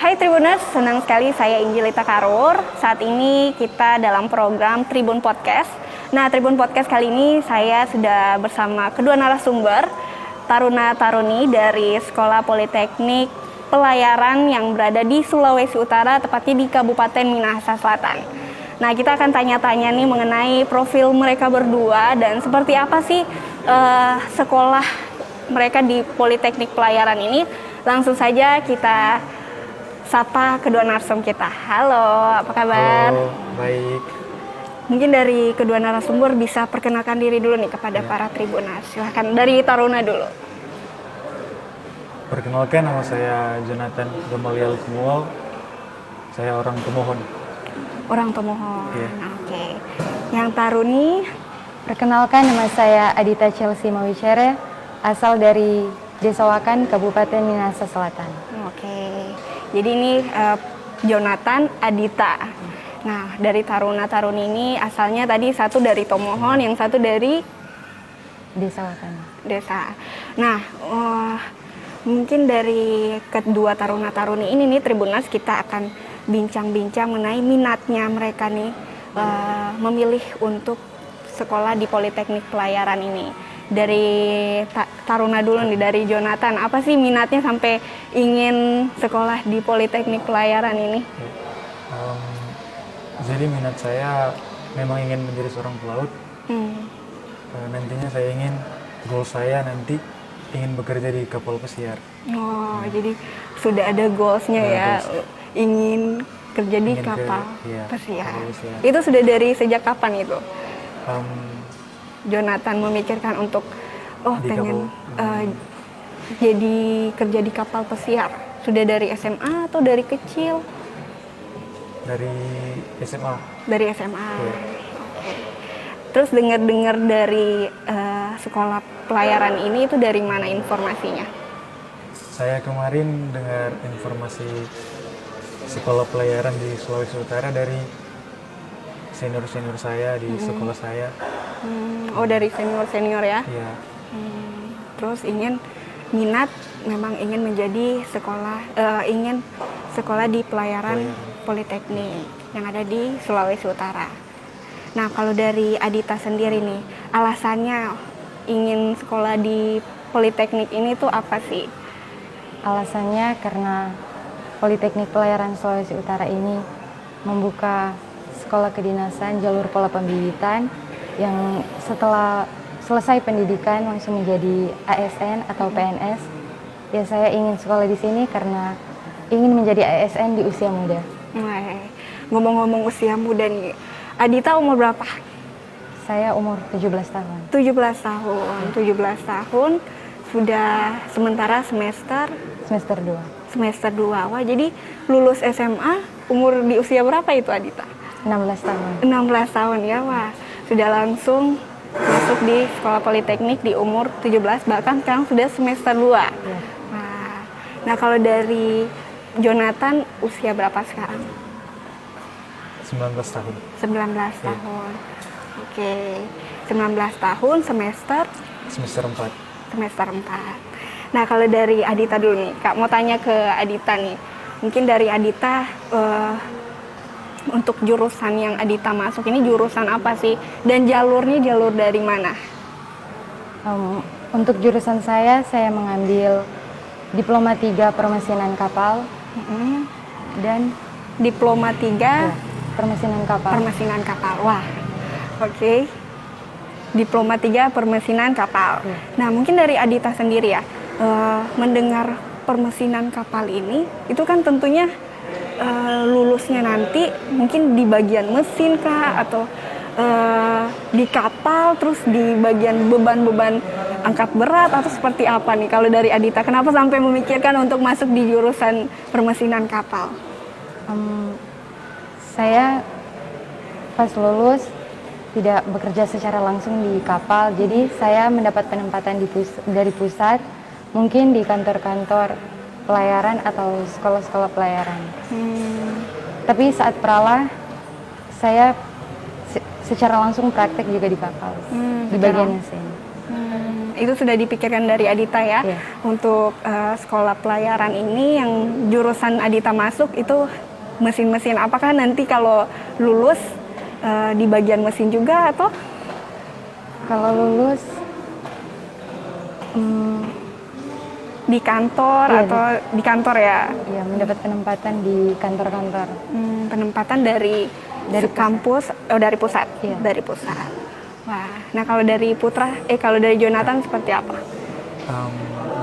Hai Tribuners, senang sekali saya Injilita Karur. Saat ini kita dalam program Tribun Podcast. Nah, Tribun Podcast kali ini saya sudah bersama kedua narasumber, taruna-taruni dari Sekolah Politeknik Pelayaran yang berada di Sulawesi Utara, tepatnya di Kabupaten Minahasa Selatan. Nah, kita akan tanya-tanya nih mengenai profil mereka berdua dan seperti apa sih sekolah mereka di Politeknik Pelayaran ini. Langsung saja kita sapa kedua narsum kita. Halo, apa kabar? Halo, baik. Mungkin dari kedua narasumber bisa perkenalkan diri dulu nih kepada para Tribuners. Silahkan dari Taruna dulu. Perkenalkan, nama saya Jonathan Gamaliel Samuel. Saya orang Tomohon. Orang Tomohon. Iya. Oke. Yang Taruni, Perkenalkan, nama saya Adita Chelsea Mawicere, asal dari Desa Wakan, Kabupaten Minahasa Selatan. oke. Jadi ini Jonathan, Adita. Nah, dari taruna-taruni ini asalnya tadi satu dari Tomohon, yang satu dari Desa Wakan. desa. Nah, mungkin dari kedua taruna-taruni ini nih Tribuners, kita akan bincang-bincang mengenai minatnya mereka nih memilih untuk sekolah di Politeknik Pelayaran ini. Dari taruna dulu nih, dari Jonathan, apa sih minatnya sampai ingin sekolah di Politeknik Pelayaran ini? Jadi minat saya memang ingin menjadi seorang pelaut. Nantinya saya ingin, goal saya nanti ingin bekerja di kapal pesiar. Oh, jadi sudah ada goalsnya ya, ingin kerja di Ingin kapal iya, pesiar. kapal pesiar. Itu sudah dari sejak kapan itu? Jonathan memikirkan untuk Di pengen jadi kerja di kapal pesiar. Sudah dari SMA atau dari kecil? Dari SMA. Dari SMA. Iya. Oke. Terus dengar-dengar dari sekolah pelayaran ini itu dari mana informasinya? Saya kemarin dengar informasi sekolah pelayaran di Sulawesi Utara dari senior-senior saya di sekolah saya. Oh, dari senior-senior ya? Iya. Terus minat memang ingin menjadi ingin sekolah di pelayaran Politeknik yang ada di Sulawesi Utara. Nah, kalau dari Adita sendiri nih, alasannya ingin sekolah di Politeknik ini tuh apa sih? Alasannya karena Politeknik Pelayaran Sulawesi Utara ini membuka sekolah kedinasan jalur pola pembibitan yang setelah selesai pendidikan langsung menjadi ASN atau PNS. Ya, saya ingin sekolah di sini karena ingin menjadi ASN di usia muda. Ngomong-ngomong usia muda nih, Adita umur berapa? Saya umur 17 tahun. 17 tahun. 17 tahun sudah sementara semester Semester 2. semester 2. Wah, jadi lulus SMA umur di usia berapa itu Adita? 16 tahun. 16 tahun ya, wah. Sudah langsung masuk di sekolah politeknik di umur 17, bahkan sekarang sudah semester 2. Ya. Nah, kalau dari Jonathan usia berapa sekarang? 19 tahun. 19 tahun. Oke. 19 tahun semester Semester 4. semester 4. Nah, kalau dari Adita dulu nih, Kak mau tanya ke Adita nih. Mungkin dari Adita untuk jurusan yang Adita masuk ini jurusan apa sih? Dan jalurnya jalur dari mana? Untuk jurusan saya mengambil Diploma 3 Permesinan Kapal dan Diploma 3 Permesinan Kapal. Permesinan kapal. Wah. Oke. Diploma 3 Permesinan kapal. Nah, mungkin dari Adita sendiri ya, mendengar permesinan kapal ini, itu kan tentunya lulusnya nanti mungkin di bagian mesin kah atau di kapal, terus di bagian beban-beban angkat berat atau seperti apa nih kalau dari Adita? Kenapa sampai memikirkan untuk masuk di jurusan permesinan kapal? Saya pas lulus tidak bekerja secara langsung di kapal, jadi saya mendapat penempatan dari pusat, mungkin di kantor-kantor pelayaran atau sekolah-sekolah pelayaran. Tapi saat pralah, saya secara langsung praktek juga di kapal, di bagian mesin. Itu sudah dipikirkan dari Adita ya. Iya. Untuk sekolah pelayaran ini yang jurusan Adita masuk itu mesin-mesin. Apakah nanti kalau lulus di bagian mesin juga atau? Kalau lulus Di kantor Iya, atau di kantor ya? ya mendapat penempatan di kantor-kantor. Penempatan dari Dari kampus, dari pusat, Iya. dari pusat. Wah, nah kalau dari kalau dari Jonathan seperti apa?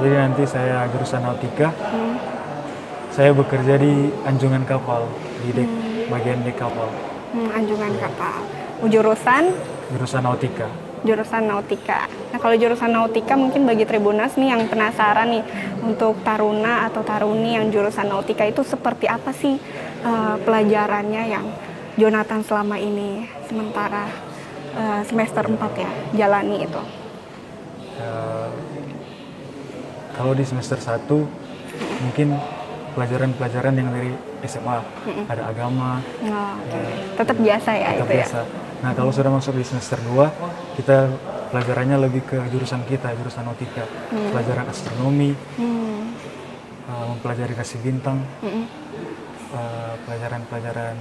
Jadi nanti saya jurusan nautika. Saya bekerja di anjungan kapal di bagian dek kapal. Anjungan kapal. Jurusan Nautika. jurusan nautika. Nah kalau jurusan nautika mungkin bagi Tribunas nih yang penasaran nih untuk taruna atau taruni yang jurusan nautika itu seperti apa sih pelajarannya yang Jonathan selama ini sementara semester 4 ya jalani itu. Kalau di semester 1 mungkin pelajaran-pelajaran yang dari SMA, ada agama, Tetap biasa ya tetap itu biasa. Nah kalau sudah masuk di semester 2, kita pelajarannya lebih ke jurusan kita, jurusan nautika. Pelajaran astronomi, mempelajari kasih bintang, pelajaran-pelajaran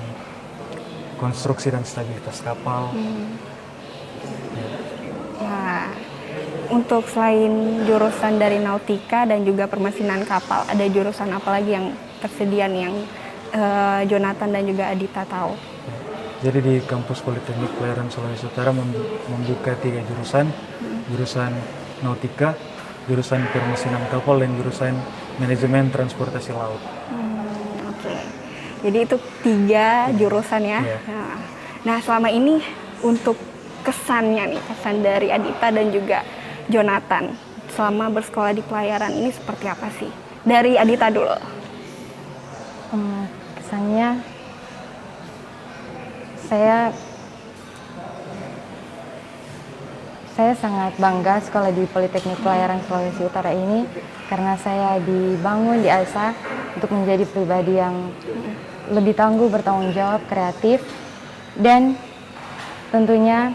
konstruksi dan stabilitas kapal. Nah, untuk selain jurusan dari nautika dan juga permesinan kapal, ada jurusan apa lagi yang tersedia nih yang Jonathan dan juga Adita tahu? Jadi di kampus Politeknik Pelayaran Sulawesi Utara membuka 3 jurusan, jurusan nautika, jurusan permesinan kapal, dan jurusan manajemen transportasi laut. Oke, jadi itu 3 jurusan ya. Iya. Nah, selama ini untuk kesannya nih, kesan dari Adita dan juga Jonathan selama bersekolah di pelayaran ini seperti apa sih? Dari Adita dulu. Kesannya saya sangat bangga sekolah di Politeknik Pelayaran Sulawesi Utara ini karena saya dibangun, diasah untuk menjadi pribadi yang lebih tangguh, bertanggung jawab, kreatif, dan tentunya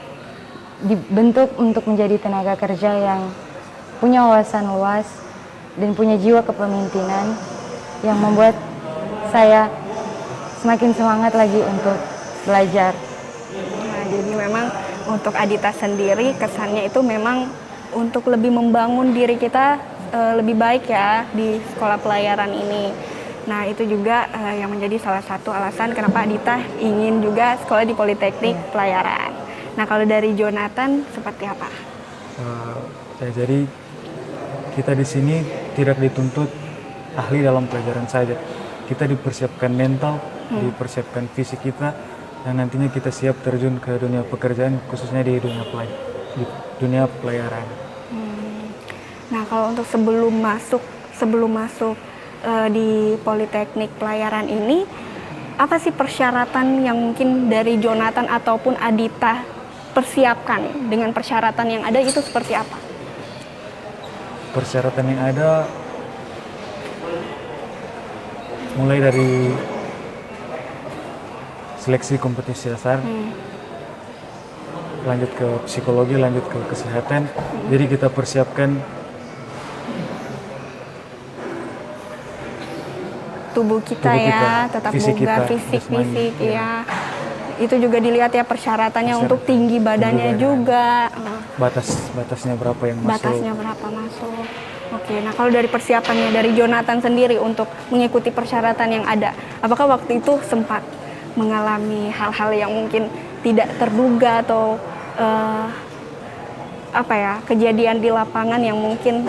dibentuk untuk menjadi tenaga kerja yang punya wawasan luas dan punya jiwa kepemimpinan yang membuat saya semakin semangat lagi untuk belajar. Nah, jadi memang untuk Adita sendiri kesannya itu memang untuk lebih membangun diri kita lebih baik ya di sekolah pelayaran ini. Nah, itu juga yang menjadi salah satu alasan kenapa Adita ingin juga sekolah di Politeknik Pelayaran. Nah, kalau dari Jonathan seperti apa? Jadi kita di sini tidak dituntut ahli dalam pelajaran saja. Kita dipersiapkan mental, dipersiapkan fisik kita, dan nantinya kita siap terjun ke dunia pekerjaan, khususnya di dunia pelayaran. Nah, kalau untuk sebelum masuk di Politeknik Pelayaran ini, apa sih persyaratan yang mungkin dari Jonathan ataupun Adita persiapkan? Dengan persyaratan yang ada itu seperti apa? Persyaratan yang ada mulai dari seleksi kompetisi dasar, lanjut ke psikologi, lanjut ke kesehatan. Jadi kita persiapkan tubuh kita ya, tetap fisik bugar, kita, fisik jasmani, ya. Itu juga dilihat ya persyaratannya untuk tinggi badannya juga. Batasnya berapa yang masuk. Batasnya berapa masuk. Oke, nah kalau dari persiapannya dari Jonathan sendiri untuk mengikuti persyaratan yang ada, apakah waktu itu sempat mengalami hal-hal yang mungkin tidak terduga atau kejadian di lapangan yang mungkin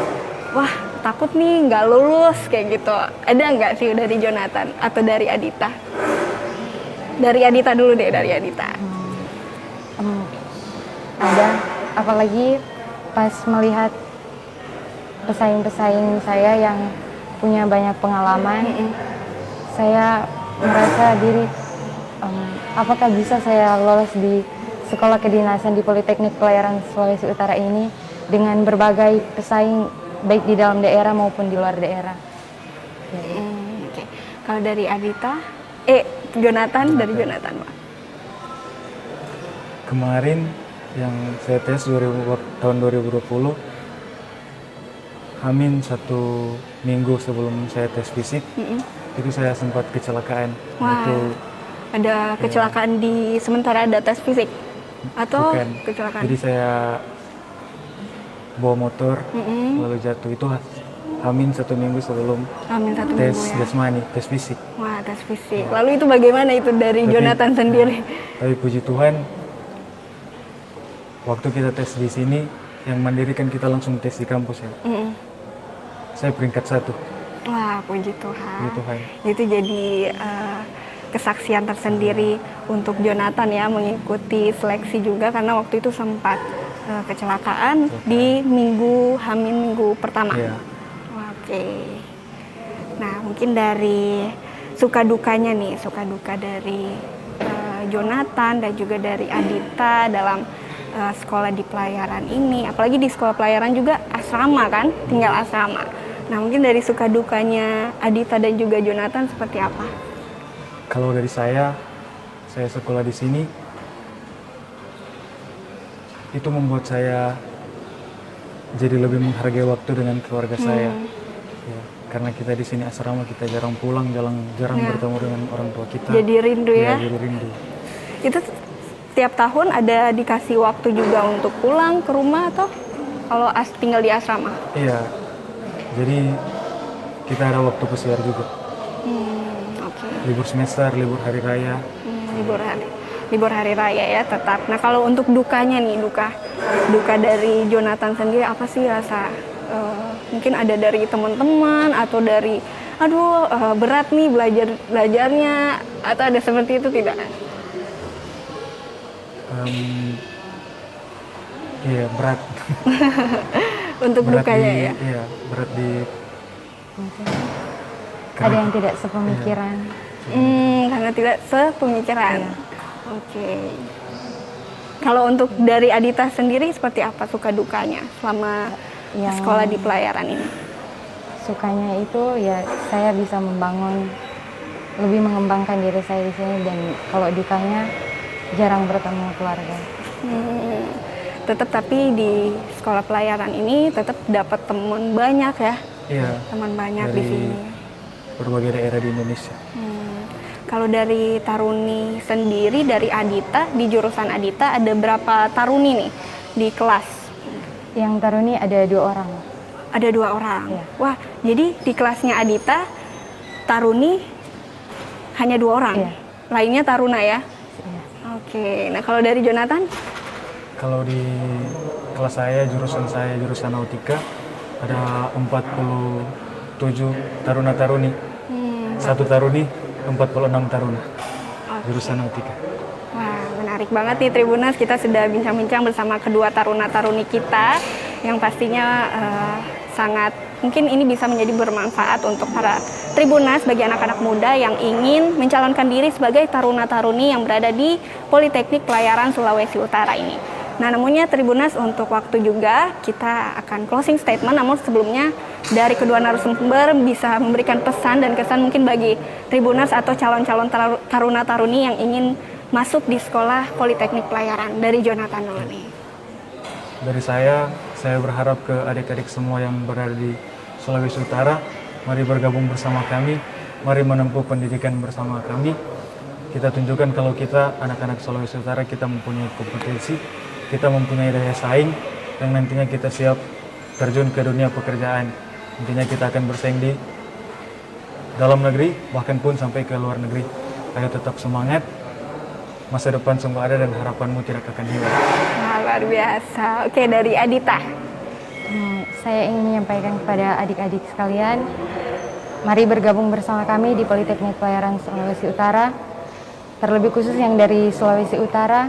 wah takut nih nggak lulus kayak gitu, ada nggak sih dari Jonathan atau dari Adita? Dari Adita dulu deh, dari Adita. Ada, apalagi pas melihat pesaing-pesaing saya yang punya banyak pengalaman, saya merasa diri apakah bisa saya lolos di sekolah kedinasan di Politeknik Pelayaran Sulawesi Utara ini dengan berbagai pesaing baik di dalam daerah maupun di luar daerah. Oke. Kalau dari Adita, Jonathan, dari Jonathan, Pak. Kemarin yang saya tes tahun 2020 Hamin 1 minggu sebelum saya tes fisik, itu saya sempat kecelakaan. Wah, Itu ada kecelakaan di sementara ada tes fisik atau bukan. kecelakaan? Jadi saya bawa motor lalu jatuh. Itu Hamin 1 minggu sebelum Amin, 1 tes minggu ya. jasmani, tes fisik. Wah, tes fisik. Lalu itu bagaimana itu dari Jonathan sendiri? Tapi puji Tuhan, waktu kita tes di sini, yang mandiri kan kita langsung tes di kampus ya. Saya peringkat 1. Wah, puji Tuhan. Puji Tuhan. Itu jadi kesaksian tersendiri untuk Jonathan ya, mengikuti seleksi juga karena waktu itu sempat kecelakaan di minggu pertama. Iya. Oke. Nah, mungkin dari suka dukanya nih, suka duka dari Jonathan dan juga dari Adita dalam sekolah di pelayaran ini. Apalagi di sekolah pelayaran juga asrama kan, tinggal asrama. Nah, mungkin dari suka dukanya Adita dan juga Jonathan seperti apa? Kalau dari saya sekolah di sini, itu membuat saya jadi lebih menghargai waktu dengan keluarga saya. Ya, karena kita di sini asrama, kita jarang pulang, jarang bertemu dengan orang tua kita. Jadi rindu ya? Jadi rindu. Itu tiap tahun ada dikasih waktu juga untuk pulang ke rumah atau kalau tinggal di asrama? Iya, jadi kita ada waktu pesiar juga. Oke. Libur semester, libur hari raya. Libur hari raya ya tetap. Nah, kalau untuk dukanya nih, duka dari Jonathan sendiri apa sih rasa? Mungkin ada dari teman-teman atau dari berat nih belajarnya atau ada seperti itu tidak? Iya, berat. Untuk Berat dukanya ya. Iya, berat di. Ada yang tidak sepemikiran. Karena tidak sepemikiran. Oke. Kalau untuk dari Adita sendiri seperti apa suka dukanya selama sekolah di pelayaran ini? Sukanya itu ya saya bisa lebih mengembangkan diri saya di sini, dan kalau dukanya jarang bertemu keluarga. Tetap tapi di sekolah pelayaran ini tetap dapat teman banyak ya? Iya. Teman banyak di Dari sini. berbagai daerah di Indonesia. Kalau dari Taruni sendiri, dari Adita, di jurusan Adita ada berapa Taruni nih di kelas? Yang Taruni ada 2 orang. Ada 2 orang. Iya. Wah, jadi di kelasnya Adita, Taruni hanya 2 orang? Iya. Lainnya Taruna ya? Iya. Oke, nah kalau dari Jonathan? Kalau di kelas saya, jurusan nautika, ada 47 taruna-taruni. 1 taruni, 46 taruna. Jurusan nautika. Wah, menarik banget nih Tribunas. Kita sudah bincang-bincang bersama kedua taruna-taruni kita yang pastinya sangat mungkin ini bisa menjadi bermanfaat untuk para Tribunas bagi anak-anak muda yang ingin mencalonkan diri sebagai taruna-taruni yang berada di Politeknik Pelayaran Sulawesi Utara ini. Nah, namunnya Tribunas untuk waktu juga kita akan closing statement, namun sebelumnya dari kedua narasumber bisa memberikan pesan dan kesan mungkin bagi Tribunas atau calon-calon taruna-taruni yang ingin masuk di sekolah Politeknik Pelayaran. Dari Jonathan dulu nih. Dari saya berharap ke adik-adik semua yang berada di Sulawesi Utara, mari bergabung bersama kami, mari menempuh pendidikan bersama kami. Kita tunjukkan kalau kita anak-anak Sulawesi Utara, kita mempunyai kompetensi, kita mempunyai daya saing, yang nantinya kita siap terjun ke dunia pekerjaan. Intinya kita akan bersaing di dalam negeri, bahkan pun sampai ke luar negeri. Ayo tetap semangat, masa depan sungguh ada dan harapanmu tidak akan hilang. Wah, luar biasa. Oke, dari Adita. Saya ingin menyampaikan kepada adik-adik sekalian, mari bergabung bersama kami di Politeknik Pelayaran Sulawesi Utara. Terlebih khusus yang dari Sulawesi Utara,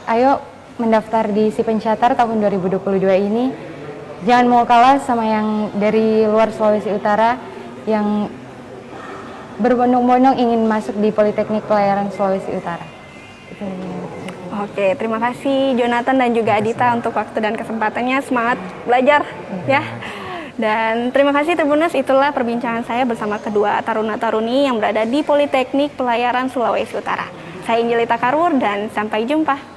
ayo mendaftar di Si Pencatar tahun 2022 ini. Jangan mau kalah sama yang dari luar Sulawesi Utara yang berbondong-bondong ingin masuk di Politeknik Pelayaran Sulawesi Utara. Oke, terima kasih Jonathan dan juga Adita untuk waktu dan kesempatannya. Semangat belajar ya. Dan terima kasih Tribunas, itulah perbincangan saya bersama kedua taruna-taruni yang berada di Politeknik Pelayaran Sulawesi Utara. Saya Injelita Karur dan sampai jumpa.